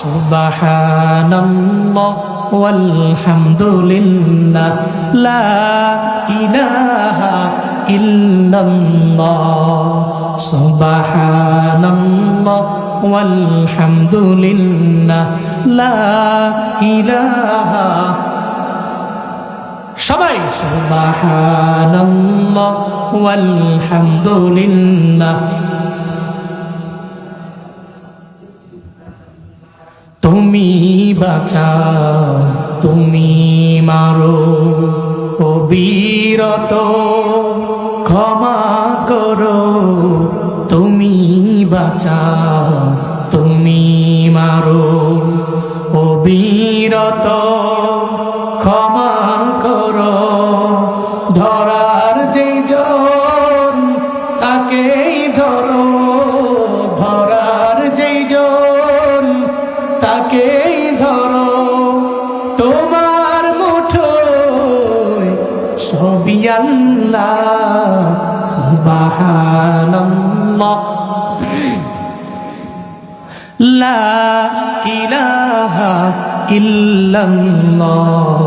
সুবহানাল্লাহ ওয়ালহামদুলিল্লাহ লা ইলাহা ইল্লাল্লাহ সুবহানাল্লাহ ওয়ালহামদুলিল্লাহ লা ইলাহা সবাই সুবহানাল্লাহ ওয়ালহামদুলিল্লাহ। তুমি বাঁচাও তুমি মারো অবিরত ক্ষমা করো তুমি বাঁচাও তুমি মারো অবিরত ক্ষমা করো। ধরার যেই জন তাকেই ধরো ধরার যেই জন তাকেই ধরো তোমার মুঠোয় সবই আল্লাহ সুবহানাল্লাহ লা ইলাহা ইল্লাল্লাহ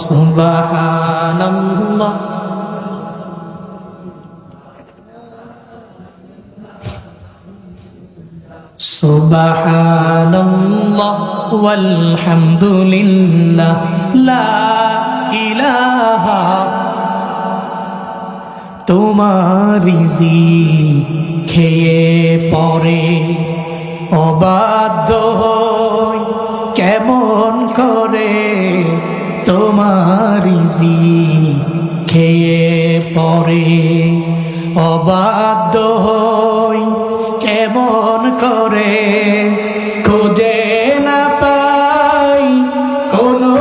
সুবহানাল্লাহ। সুবহানাল্লাহ ওয়ালহামদুলিল্লাহ লা ইলাহা। তোমার রিজিক খেয়ে পরে অবাধ্য হই কেমন করে তোমার রিজিক খেয়ে পরে অবাধ্য হই কেমন করে। খুঁজে না পাই কোনো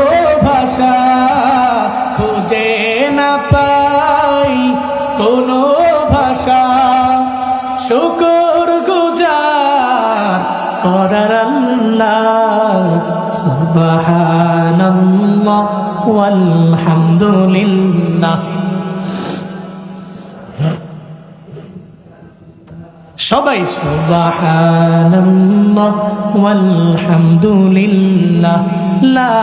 ভাষা খুঁজে না পাই কোনো ভাষা শুকর গুজার করার আল্লাহ সুবহানাল্লাহ ওয়ালহামদুলিল্লাহ। সবাই সুবহানাল্লাহ ওয়ালহামদুলিল্লাহ লা